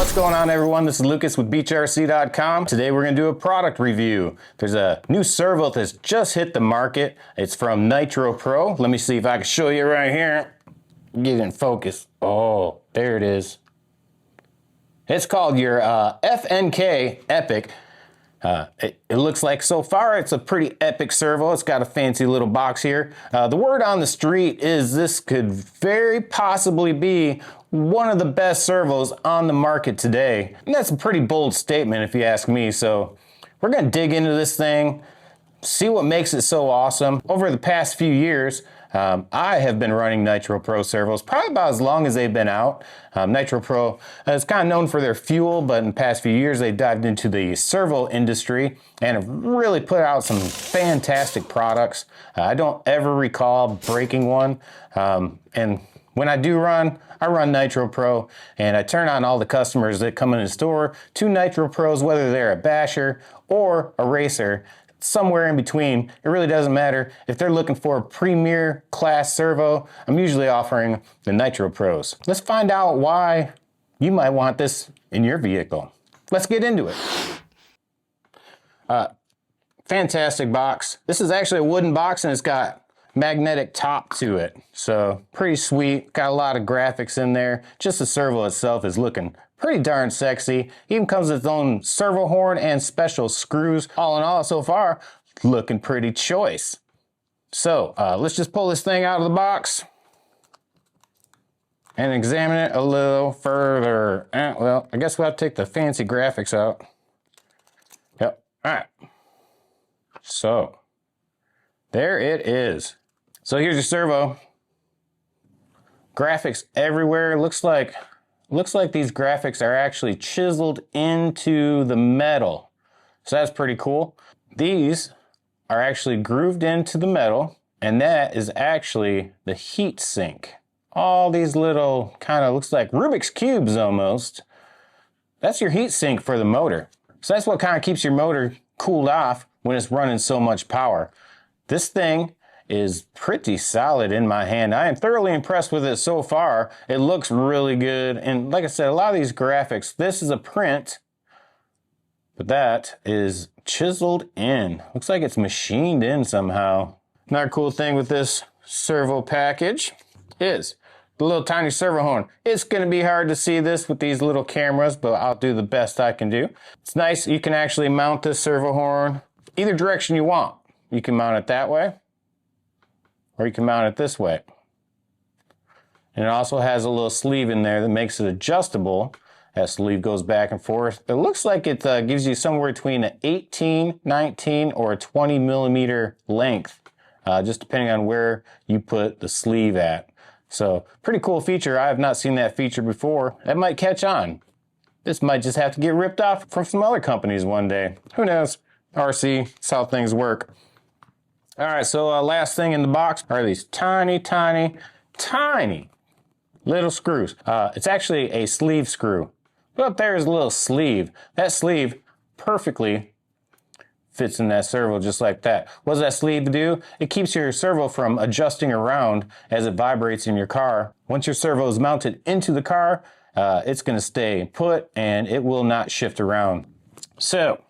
What's going on, everyone? This is Lucas with BeachRC.com. Today we're going to do a product review. There's a new servo that's just hit the market. It's from Nitro Pro. Let me see if I can show you right here. Get in focus. Oh, there it is. It's called your FKN-EPIC. It looks like so far it's a pretty epic servo. It's got a fancy little box here. The word on the street is this could very possibly be one of the best servos on the market today. And that's a pretty bold statement if you ask me. So we're going to dig into this thing, see what makes it so awesome. Over the past few years, I have been running Nitro Pro servos probably about as long as they've been out. Nitro Pro is kind of known for their fuel, but in the past few years they dived into the servo industry and have really put out some fantastic products. I don't ever recall breaking one, and when I do run, I run Nitro Pro, and I turn on all the customers that come in the store to Nitro Pros, whether they're a basher or a racer. Somewhere in between. It really doesn't matter. If they're looking for a premier class servo, I'm usually offering the Nitro Pros. Let's find out why you might want this in your vehicle. Let's get into it. Fantastic box. This is actually a wooden box and it's got magnetic top to it. So pretty sweet. Got a lot of graphics in there. Just the servo itself is looking pretty darn sexy. Even comes with its own servo horn and special screws. All in all, so far, looking pretty choice. So let's just pull this thing out of the box and examine it a little further. Well, I guess we'll have to take the fancy graphics out. Yep, all right. So there it is. So here's your servo. Graphics everywhere. Looks like these graphics are actually chiseled into the metal. So that's pretty cool. These are actually grooved into the metal, and that is actually the heat sink. All these little kind of looks like Rubik's Cubes almost. That's your heat sink for the motor. So that's what kind of keeps your motor cooled off when it's running so much power. This thing is pretty solid in my hand. I am thoroughly impressed with it so far. It looks really good. And like I said, a lot of these graphics, this is a print, but that is chiseled in. Looks like it's machined in somehow. Another cool thing with this servo package is the little tiny servo horn. It's going to be hard to see this with these little cameras, but I'll do the best I can do. It's nice. You can actually mount this servo horn either direction you want. You can mount it that way, or you can mount it this way. And it also has a little sleeve in there that makes it adjustable. That sleeve goes back and forth. It looks like it gives you somewhere between an 18, 19, or a 20 millimeter length, just depending on where you put the sleeve at. So pretty cool feature. I have not seen that feature before. That might catch on. This might just have to get ripped off from some other companies one day. Who knows? RC, that's how things work. All right, so last thing in the box are these tiny, tiny, tiny little screws. It's actually a sleeve screw. But up there is a little sleeve. That sleeve perfectly fits in that servo just like that. What does that sleeve do? It keeps your servo from adjusting around as it vibrates in your car. Once your servo is mounted into the car, it's going to stay put and it will not shift around. So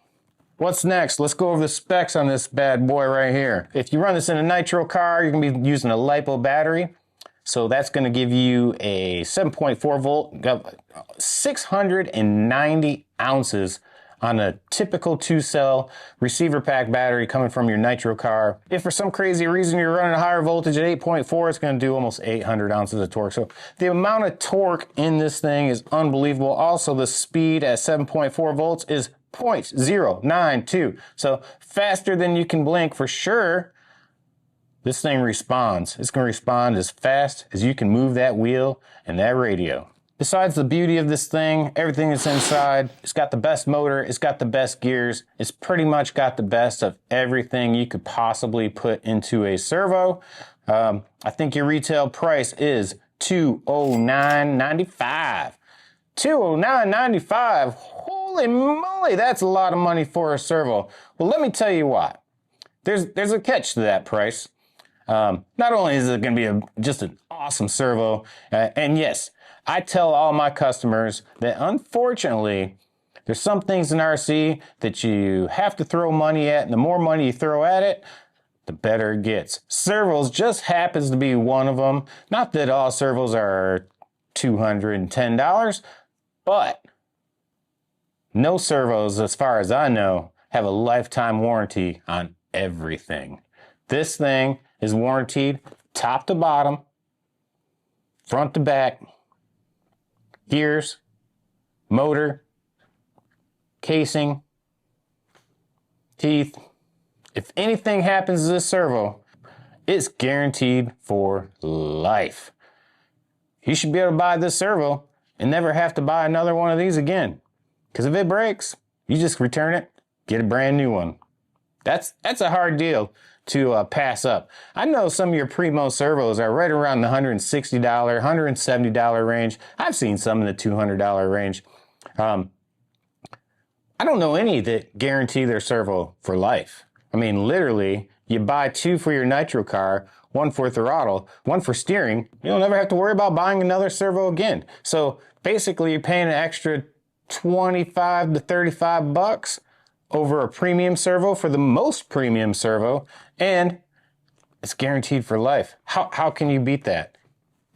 what's next? Let's go over the specs on this bad boy right here. If you run this in a nitro car, you're going to be using a LiPo battery. So that's going to give you a 7.4 volt, 690 ounces on a typical 2-cell receiver pack battery coming from your nitro car. If for some crazy reason you're running a higher voltage at 8.4, it's going to do almost 800 ounces of torque. So the amount of torque in this thing is unbelievable. Also, the speed at 7.4 volts is 0.092. So faster than you can blink for sure. This thing responds. It's going to respond as fast as you can move that wheel and that radio. Besides the beauty of this thing, everything that's inside, it's got the best motor, it's got the best gears, it's pretty much got the best of everything you could possibly put into a servo. I think your retail price is $209.95. $209.95. Holy moly, that's a lot of money for a servo. Well, let me tell you what. There's a catch to that price. Not only is it going to be just an awesome servo, and yes, I tell all my customers that unfortunately, there's some things in RC that you have to throw money at, and the more money you throw at it, the better it gets. Servos just happens to be one of them. Not that all servos are $210, but no servos, as far as I know, have a lifetime warranty on everything. This thing is warranted top to bottom, front to back, gears, motor, casing, teeth. If anything happens to this servo, it's guaranteed for life. You should be able to buy this servo and never have to buy another one of these again. Because if it breaks, you just return it, get a brand new one. That's a hard deal to pass up. I know some of your Primo servos are right around the $160, $170 range. I've seen some in the $200 range. I don't know any that guarantee their servo for life. I mean, literally, you buy two for your nitro car, one for throttle, one for steering. You'll never have to worry about buying another servo again. So basically, you're paying an extra 25 to 35 bucks over a premium servo for the most premium servo, and it's guaranteed for life. How can you beat that?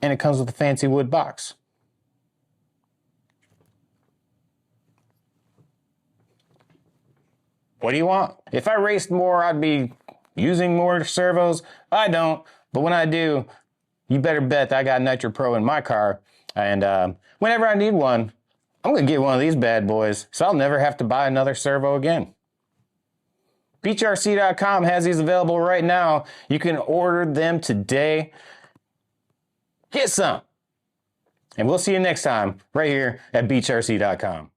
And it comes with a fancy wood box. What do you want? If I raced more, I'd be using more servos. I don't, but when I do, you better bet that I got Nitro Pro in my car, and whenever I need one, I'm gonna get one of these bad boys, so I'll never have to buy another servo again. BeachRC.com has these available right now. You can order them today. Get some. And we'll see you next time right here at BeachRC.com.